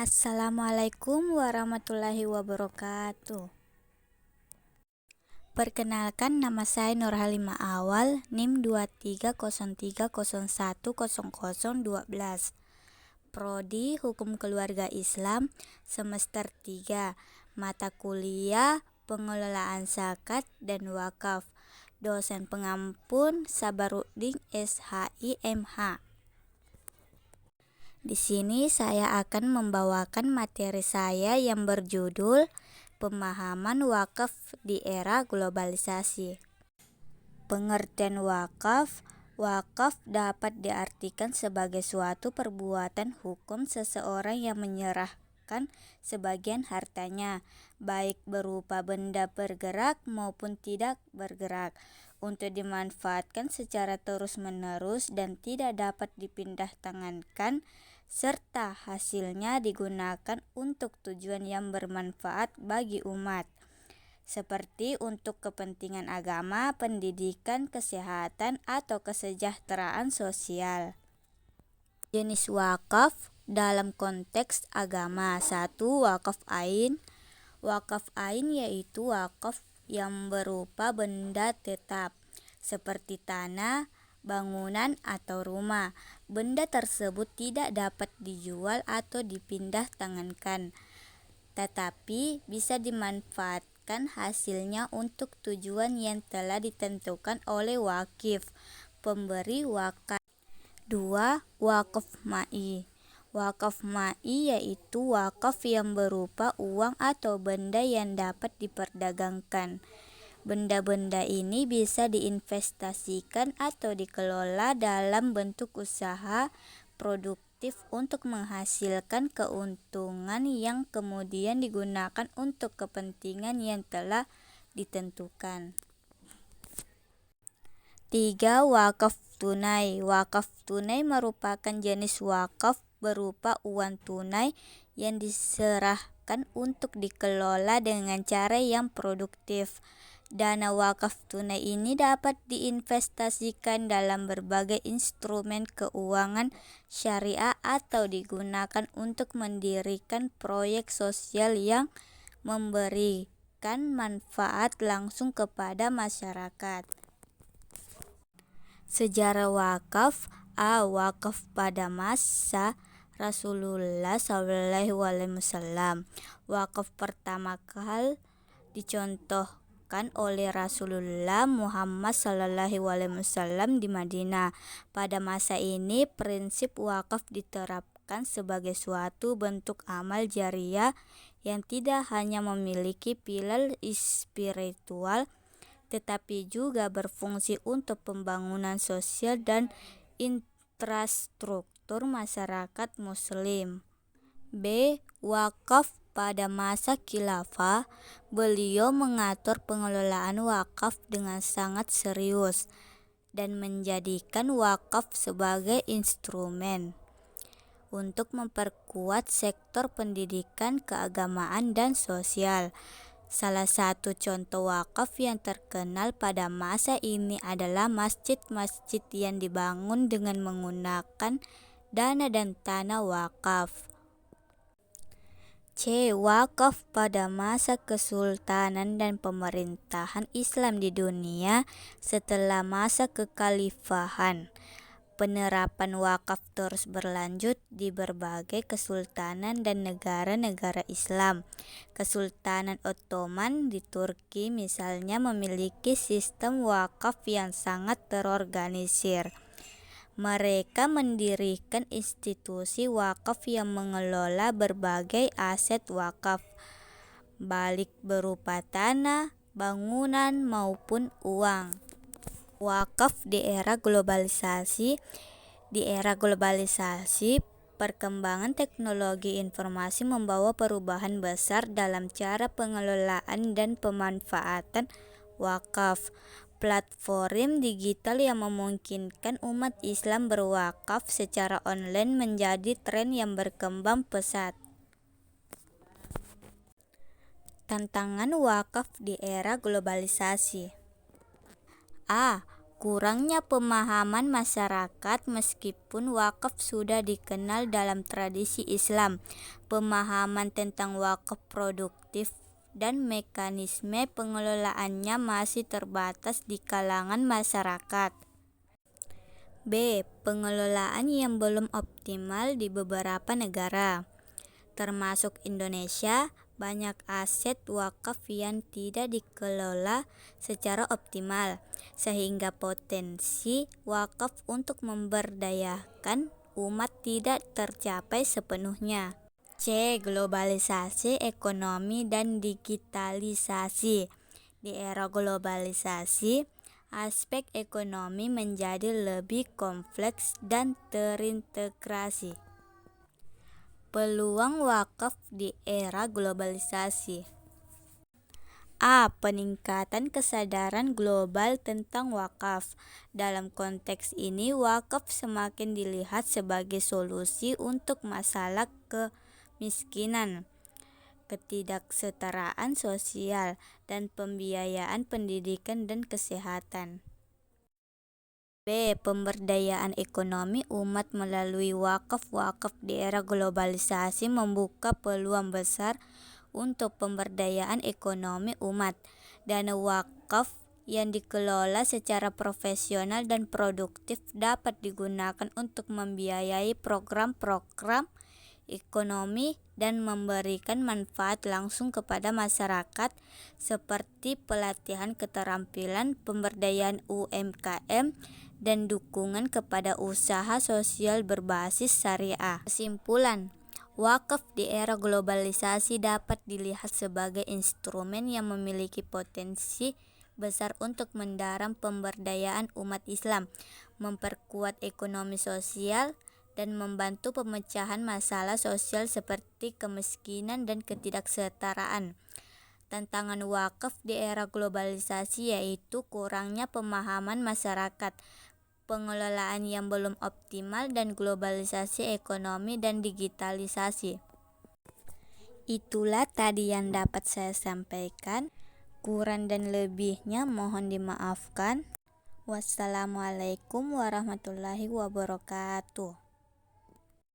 Assalamualaikum warahmatullahi wabarakatuh. Perkenalkan, nama saya Nur Halimah Awal, NIM 2303010012. Prodi Hukum Keluarga Islam, semester 3, mata kuliah Pengelolaan Zakat dan Wakaf. Dosen pengampun Sabaruddin SHI MH. Di sini saya akan membawakan materi saya yang berjudul Pemahaman Wakaf di Era Globalisasi. Pengertian wakaf. Wakaf dapat diartikan sebagai suatu perbuatan hukum seseorang yang menyerahkan sebagian hartanya, baik berupa benda bergerak maupun tidak bergerak, untuk dimanfaatkan secara terus-menerus dan tidak dapat dipindah tangankan, serta hasilnya digunakan untuk tujuan yang bermanfaat bagi umat, seperti untuk kepentingan agama, pendidikan, kesehatan, atau kesejahteraan sosial. Jenis wakaf dalam konteks agama. 1. Wakaf ain. Wakaf ain yaitu wakaf yang berupa benda tetap, seperti tanah, bangunan, atau rumah. Benda tersebut tidak dapat dijual atau dipindah tangankan, tetapi bisa dimanfaatkan hasilnya untuk tujuan yang telah ditentukan oleh wakif, pemberi wakaf. 2. Wakaf ma'i. Wakaf ma'i yaitu wakaf yang berupa uang atau benda yang dapat diperdagangkan. Benda-benda ini bisa diinvestasikan atau dikelola dalam bentuk usaha produktif untuk menghasilkan keuntungan yang kemudian digunakan untuk kepentingan yang telah ditentukan. 3. Wakaf tunai. Wakaf tunai merupakan jenis wakaf berupa uang tunai yang diserahkan untuk dikelola dengan cara yang produktif. Dana wakaf tunai ini dapat diinvestasikan dalam berbagai instrumen keuangan syariah atau digunakan untuk mendirikan proyek sosial yang memberikan manfaat langsung kepada masyarakat. Sejarah wakaf. Wakaf pada masa Rasulullah SAW. Wakaf pertama kali dicontohkan oleh Rasulullah Muhammad SAW di Madinah. Pada masa ini, prinsip wakaf diterapkan sebagai suatu bentuk amal jariyah yang tidak hanya memiliki pilar spiritual, tetapi juga berfungsi untuk pembangunan sosial dan infrastruktur masyarakat muslim. B. Wakaf pada masa khilafah. Beliau mengatur pengelolaan wakaf dengan sangat serius dan menjadikan wakaf sebagai instrumen untuk memperkuat sektor pendidikan, keagamaan, dan sosial. Salah satu contoh wakaf yang terkenal pada masa ini adalah masjid-masjid yang dibangun dengan menggunakan dana dan tanah wakaf. C. Wakaf pada masa kesultanan dan pemerintahan Islam di dunia setelah masa kekhalifahan. Penerapan wakaf terus berlanjut di berbagai kesultanan dan negara-negara Islam. Kesultanan Ottoman di Turki misalnya memiliki sistem wakaf yang sangat terorganisir. Mereka mendirikan institusi wakaf yang mengelola berbagai aset wakaf, baik berupa tanah, bangunan, maupun uang. Wakaf di era globalisasi. Di era globalisasi, perkembangan teknologi informasi membawa perubahan besar dalam cara pengelolaan dan pemanfaatan wakaf. Platform digital yang memungkinkan umat Islam berwakaf secara online menjadi tren yang berkembang pesat. Tantangan wakaf di era globalisasi. Kurangnya pemahaman masyarakat. Meskipun wakaf sudah dikenal dalam tradisi Islam, pemahaman tentang wakaf produktif dan mekanisme pengelolaannya masih terbatas di kalangan masyarakat. B. Pengelolaan yang belum optimal di beberapa negara, termasuk Indonesia. Banyak aset wakaf yang tidak dikelola secara optimal, sehingga potensi wakaf untuk memberdayakan umat tidak tercapai sepenuhnya. C. Globalisasi ekonomi dan digitalisasi. Di era globalisasi, aspek ekonomi menjadi lebih kompleks dan terintegrasi. Peluang wakaf di era globalisasi. A. Peningkatan kesadaran global tentang wakaf. Dalam konteks ini, wakaf semakin dilihat sebagai solusi untuk masalah kemiskinan, ketidaksetaraan sosial, dan pembiayaan pendidikan dan kesehatan. B. Pemberdayaan ekonomi umat melalui wakaf. Wakaf di era globalisasi membuka peluang besar untuk pemberdayaan ekonomi umat. Dana wakaf yang dikelola secara profesional dan produktif dapat digunakan untuk membiayai program-program ekonomi dan memberikan manfaat langsung kepada masyarakat, seperti pelatihan keterampilan, pemberdayaan UMKM, dan dukungan kepada usaha sosial berbasis syariah. Kesimpulan, wakaf di era globalisasi dapat dilihat sebagai instrumen yang memiliki potensi besar untuk mendorong pemberdayaan umat Islam, memperkuat ekonomi sosial, dan membantu pemecahan masalah sosial seperti kemiskinan dan ketidaksetaraan. Tantangan wakaf di era globalisasi yaitu kurangnya pemahaman masyarakat, pengelolaan yang belum optimal, dan globalisasi ekonomi dan digitalisasi. Itulah tadi yang dapat saya sampaikan. Kurang dan lebihnya mohon dimaafkan. Wassalamualaikum warahmatullahi wabarakatuh.